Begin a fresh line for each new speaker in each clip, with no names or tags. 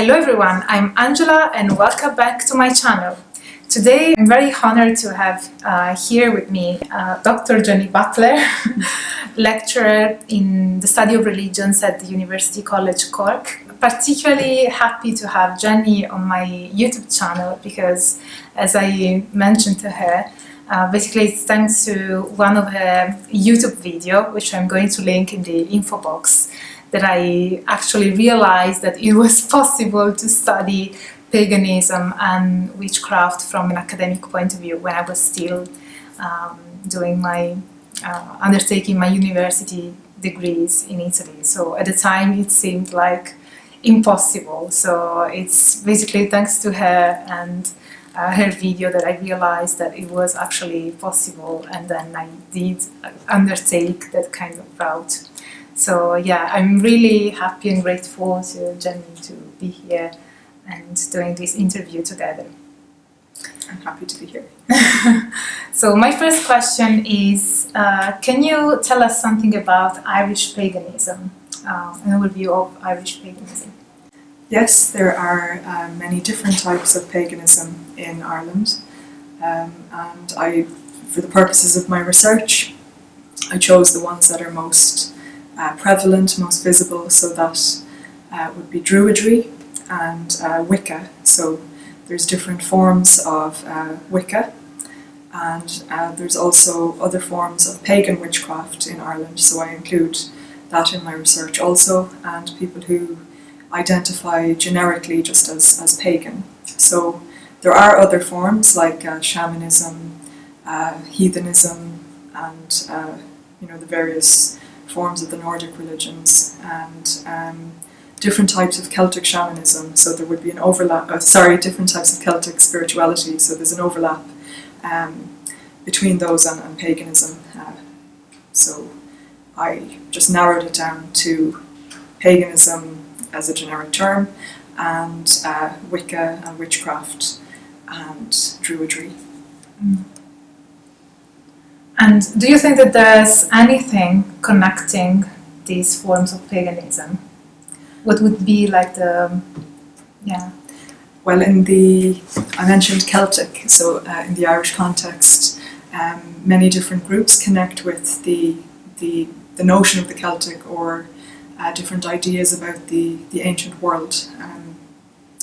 Hello everyone, I'm Angela and welcome back to my channel. Today I'm very honored to have here with me Dr. Jenny Butler, lecturer in the study of religions at the University College Cork. Particularly happy to have Jenny on my YouTube channel because, as I mentioned to her, basically it's thanks to one of her YouTube video, which I'm going to link in the info box, that I actually realized that it was possible to study paganism and witchcraft from an academic point of view when I was still doing my undertaking my university degrees in Italy. So at the time it seemed like impossible. So it's basically thanks to her and her video that I realized that it was actually possible, and then I did undertake that kind of route. So yeah, I'm really happy and grateful to Jenny to be here and doing this interview together.
I'm happy to be here.
So my first question is, can you tell us something about Irish paganism, an overview of Irish paganism?
Yes, there are many different types of paganism in Ireland, and for the purposes of my research, I chose the ones that are most prevalent, most visible, so that would be Druidry and Wicca. So there's different forms of Wicca, and there's also other forms of pagan witchcraft in Ireland, so I include that in my research also, and people who identify generically just as pagan. So there are other forms like shamanism, heathenism, and the various forms of the Nordic religions, and different types of Celtic shamanism. So there would be an overlap, different types of Celtic spirituality. So there's an overlap between those and paganism. So I just narrowed it down to paganism as a generic term, and Wicca and witchcraft and Druidry.
Mm. And do you think that there's anything connecting these forms of paganism? What would be like the, yeah?
Well, I mentioned Celtic, so in the Irish context, many different groups connect with the notion of the Celtic, or different ideas about the ancient world,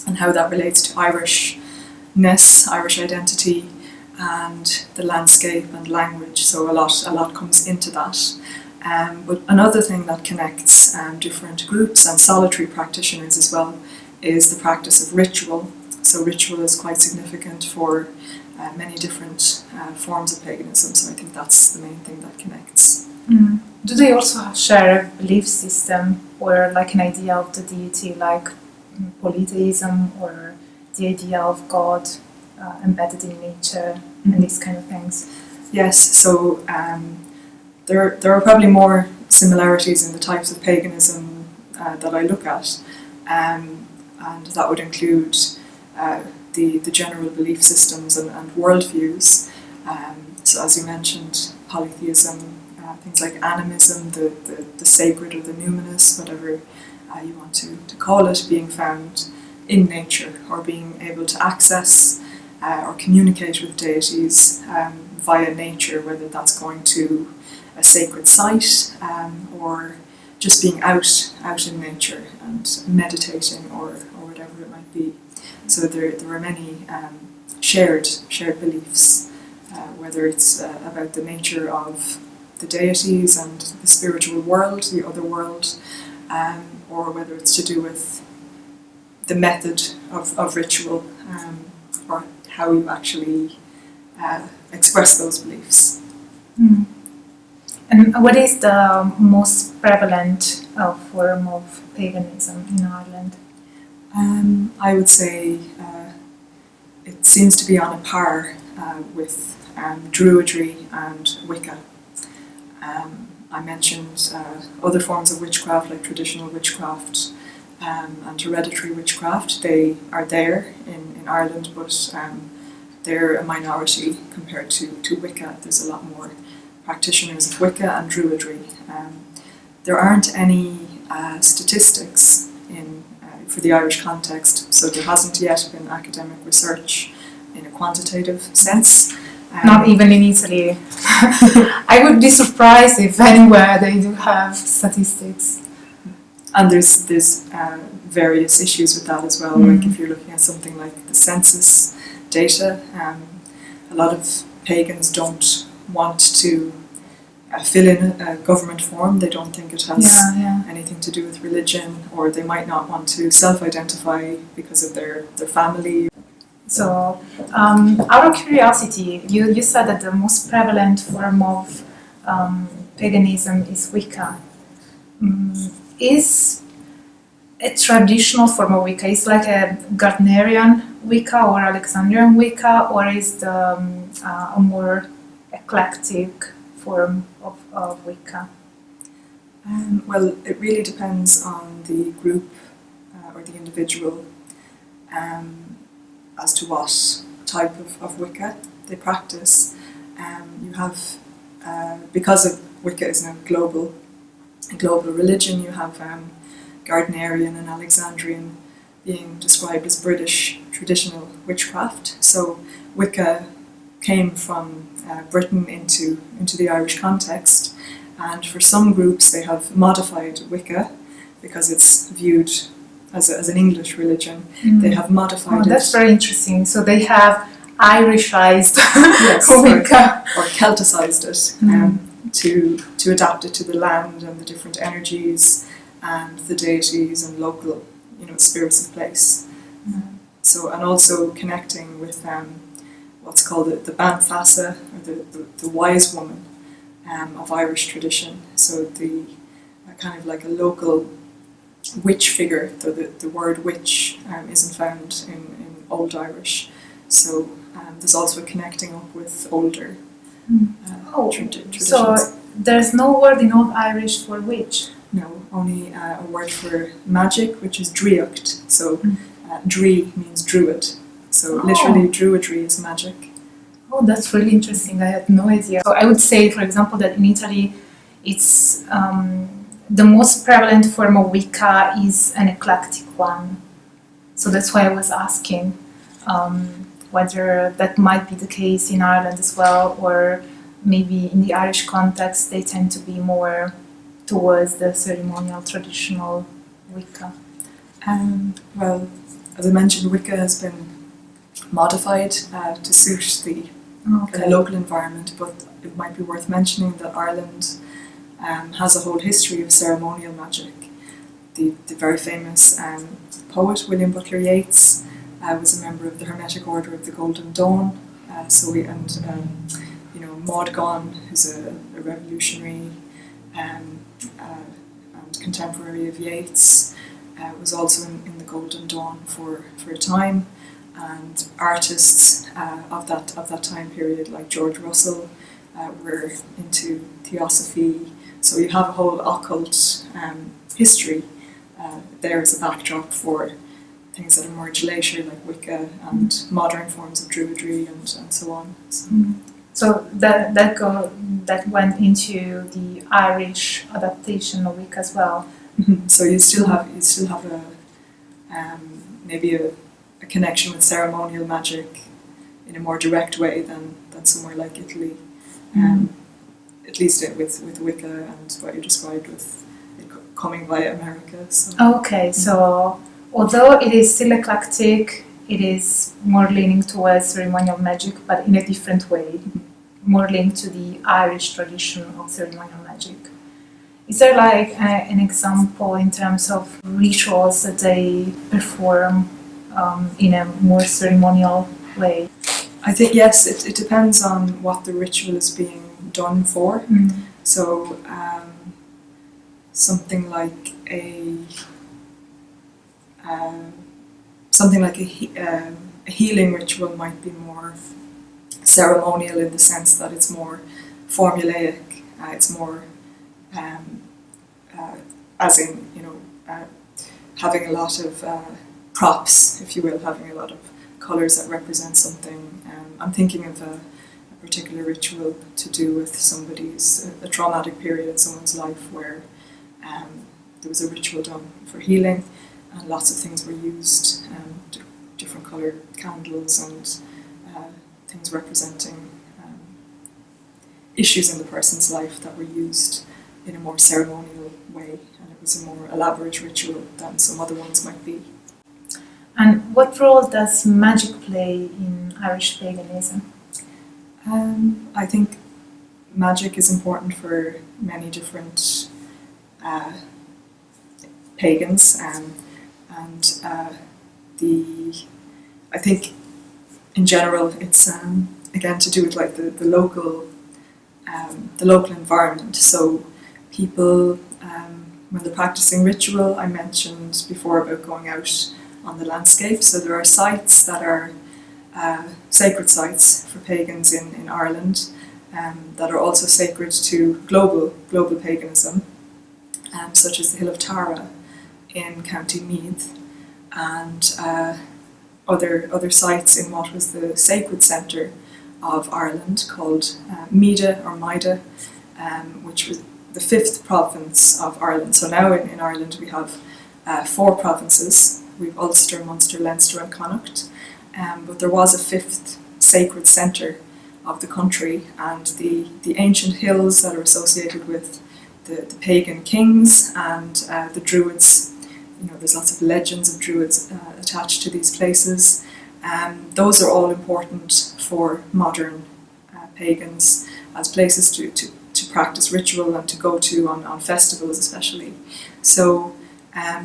and how that relates to Irishness, Irish identity, and the landscape and language. So a lot comes into that. But another thing that connects different groups and solitary practitioners as well is the practice of ritual. So ritual is quite significant for many different forms of paganism, so I think that's the main thing that connects.
Mm. Do they also share a belief system or like an idea of the deity, like polytheism, or the idea of God embedded in nature, and these kind of things?
Yes, so there are probably more similarities in the types of paganism that I look at, and that would include the general belief systems and worldviews. So as you mentioned, polytheism, things like animism, the sacred or the numinous, whatever you want to call it, being found in nature, or being able to access or communicate with deities via nature, whether that's going to a sacred site or just being out in nature and meditating, or whatever it might be. So there are many shared beliefs, whether it's about the nature of the deities and the spiritual world, the other world, or whether it's to do with the method of ritual, or how you actually express those beliefs.
Mm. And what is the most prevalent form of paganism in Ireland?
I would say it seems to be on a par with Druidry and Wicca. I mentioned other forms of witchcraft, like traditional witchcraft and hereditary witchcraft. They are there in Ireland, but they're a minority compared to Wicca. There's a lot more practitioners of Wicca and Druidry. There aren't any statistics in for the Irish context. So there hasn't yet been academic research in a quantitative sense.
Not even in Italy. I would be surprised if anywhere they do have statistics.
And there's various issues with that as well. Like if you're looking at something like the census data, a lot of pagans don't want to fill in a government form. They don't think it has anything to do with religion, or they might not want to self-identify because of their family.
So, out of curiosity, you said that the most prevalent form of paganism is Wicca. Is a traditional form of Wicca, is like a Gardnerian Wicca or Alexandrian Wicca, or is the a more eclectic form of Wicca?
Well, it really depends on the group or the individual as to what type of Wicca they practice. You have, because of Wicca is now a global religion, you have Gardnerian and Alexandrian being described as British traditional witchcraft. So Wicca came from Britain into the Irish context, and for some groups they have modified Wicca because it's viewed as an English religion. They have modified it.
That's very interesting. So they have Irishized Wicca.
Or Celticized it to adapt it to the land and the different energies and the deities and local, spirits of place. So, and also connecting with what's called the Banthasa, or the wise woman of Irish tradition. So the kind of like a local witch figure, though the word witch isn't found in Old Irish. So there's also a connecting up with older traditions.
So there's no word in Old Irish for witch?
No, only a word for magic, which is driocht. So dri means druid. So literally druidry is magic.
Oh, that's really interesting. I had no idea. So I would say, for example, that in Italy it's the most prevalent form of Wicca is an eclectic one. So that's why I was asking whether that might be the case in Ireland as well, or maybe in the Irish context they tend to be more towards the ceremonial, traditional Wicca.
Well, as I mentioned, Wicca has been modified to suit the local environment, but it might be worth mentioning that Ireland has a whole history of ceremonial magic. The very famous poet William Butler Yeats was a member of the Hermetic Order of the Golden Dawn. Maud Gonne, who's a revolutionary and contemporary of Yeats, was also in the Golden Dawn for a time. And artists of that time period, like George Russell, were into theosophy. So you have a whole occult history there as a backdrop for things that emerged later, like Wicca and modern forms of Druidry and so on.
So that went into the Irish adaptation of Wicca as well.
Mm-hmm. So you still have a maybe a connection with ceremonial magic in a more direct way than somewhere like Italy. At least with Wicca and what you described with it coming via America. So.
Okay, so although it is still eclectic, it is more leaning towards ceremonial magic, but in a different way, more linked to the Irish tradition of ceremonial magic. Is there like an example in terms of rituals that they perform in a more ceremonial way?
I think yes, it depends on what the ritual is being done for. So something like a healing ritual might be more ceremonial in the sense that it's more formulaic. It's more as in having a lot of props, if you will, having a lot of colours that represent something. I'm thinking of a particular ritual to do with a traumatic period in someone's life where there was a ritual done for healing, and lots of things were used, different coloured candles and things representing issues in the person's life that were used in a more ceremonial way, and it was a more elaborate ritual than some other ones might be.
And what role does magic play in Irish paganism?
I think magic is important for many different pagans, and I think in general it's again to do with like the local environment. So people, when they're practicing ritual, I mentioned before about going out on the landscape. So there are sites that are sacred sites for pagans in Ireland that are also sacred to global paganism, such as the Hill of Tara in County Meath, and other sites in what was the sacred centre of Ireland called Mida or Mida, which was the 5th province of Ireland. So now in Ireland we have 4 provinces. We've Ulster, Munster, Leinster and Connacht, but there was a 5th sacred centre of the country, and the ancient hills that are associated with the pagan kings and the Druids. You know, there's lots of legends of Druids attached to these places. Those are all important for modern pagans as places to practice ritual and to go to on festivals especially. So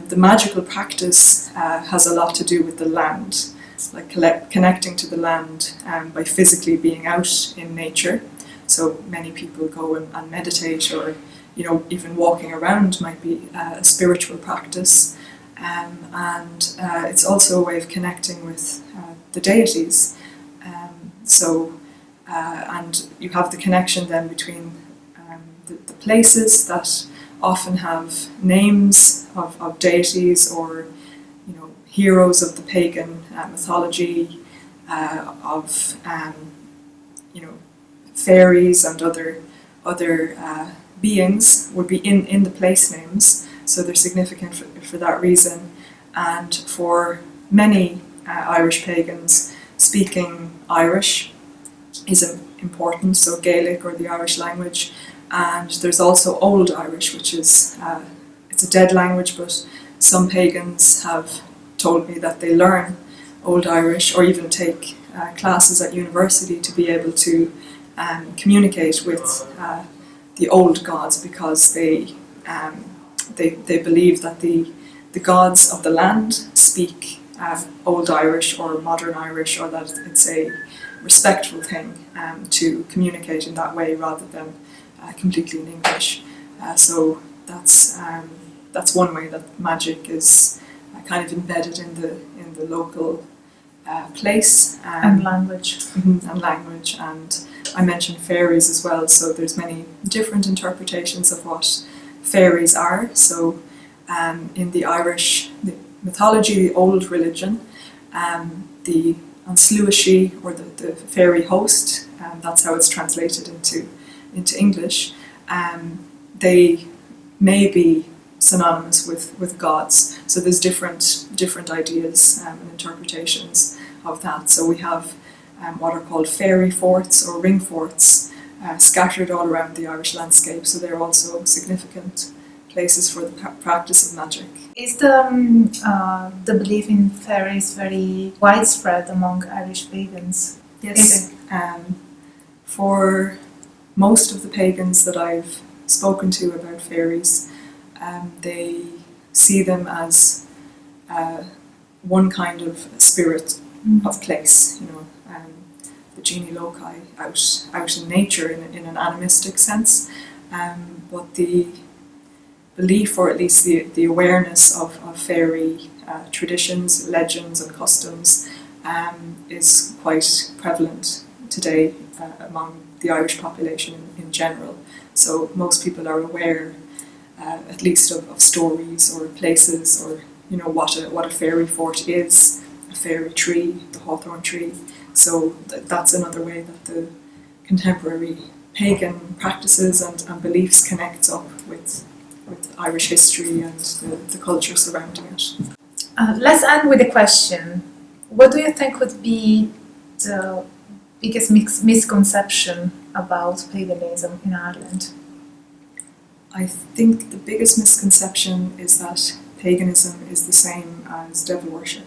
the magical practice has a lot to do with the land, like connecting to the land by physically being out in nature. So many people go and meditate, or even walking around might be a spiritual practice. And it's also a way of connecting with the deities. And you have the connection then between the places that often have names of deities or heroes of the pagan mythology, of fairies and other beings would be in the place names. So they're significant for that reason. And for many Irish pagans, speaking Irish is important, so Gaelic or the Irish language. And there's also Old Irish, which is it's a dead language, but some pagans have told me that they learn Old Irish or even take classes at university to be able to communicate with the old gods, because they believe that the gods of the land speak Old Irish or Modern Irish, or that it's a respectful thing to communicate in that way rather than completely in English. So that's one way that magic is kind of embedded in the local place
and language.
And language, and I mentioned fairies as well. So there's many different interpretations of what fairies are. So in the Irish mythology, the old religion, the Ansluashi, or the fairy host, that's how it's translated into English, they may be synonymous with gods. So there's different ideas and interpretations of that. So we have what are called fairy forts or ring forts scattered all around the Irish landscape. So they're also significant places for the practice of magic.
Is the belief in fairies very widespread among Irish pagans?
Yes. For most of the pagans that I've spoken to about fairies, they see them as one kind of spirit of place, the genie loci out in nature in an animistic sense. But the belief, or at least the awareness of fairy traditions, legends and customs is quite prevalent today among the Irish population in general. So most people are aware at least of stories or places, or what a fairy fort is, a fairy tree, the hawthorn tree. So that's another way that the contemporary pagan practices and beliefs connects up with Irish history and the culture surrounding it.
Let's end with a question. What do you think would be the biggest misconception about paganism in Ireland?
I think the biggest misconception is that paganism is the same as devil worship.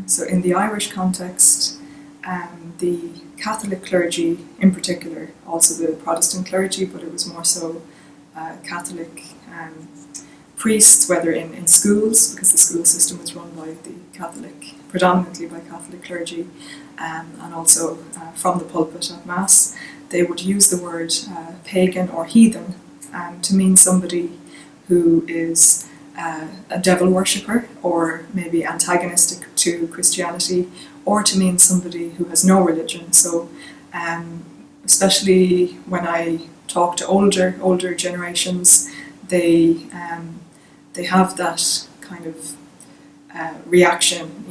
So in the Irish context, the Catholic clergy in particular, also the Protestant clergy, but it was more so Catholic priests, whether in schools, because the school system was run by the Catholic, predominantly by Catholic clergy, and also from the pulpit at Mass, they would use the word pagan or heathen to mean somebody who is a devil worshipper or maybe antagonistic to Christianity, or to mean somebody who has no religion. So especially when I talk to older generations, they have that kind of reaction,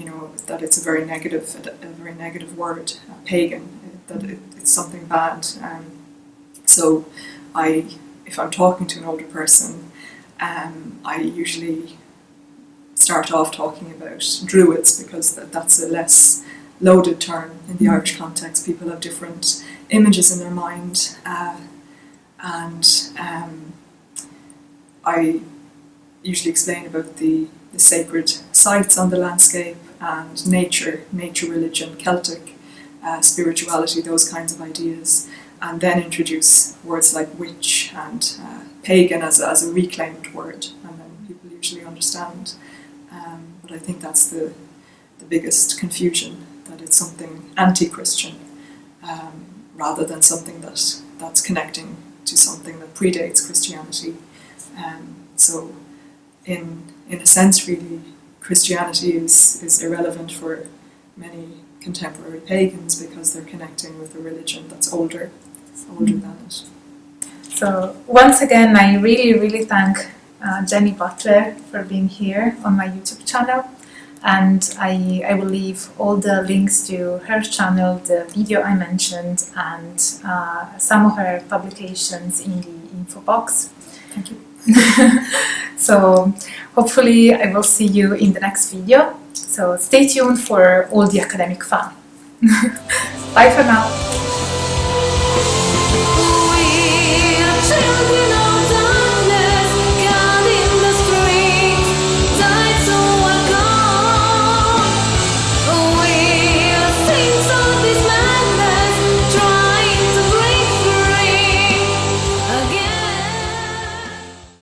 that it's a very negative word, pagan, that it's something bad. So if I'm talking to an older person, I usually start off talking about Druids, because that's a less loaded term in the Irish context. People have different images in their mind, and I usually explain about the sacred sites on the landscape and nature, religion, Celtic spirituality, those kinds of ideas, and then introduce words like witch and pagan as a reclaimed word, and then people usually understand. But I think that's the biggest confusion, that it's something anti-Christian rather than something that's connecting to something that predates Christianity. So in a sense, really, Christianity is irrelevant for many contemporary pagans, because they're connecting with a religion that's older than it.
So once again, I really thank Jenny Butler for being here on my YouTube channel, and I will leave all the links to her channel, the video I mentioned, and some of her publications in the info box.
Thank you.
So hopefully I will see you in the next video. So stay tuned for all the academic fun. Bye for now.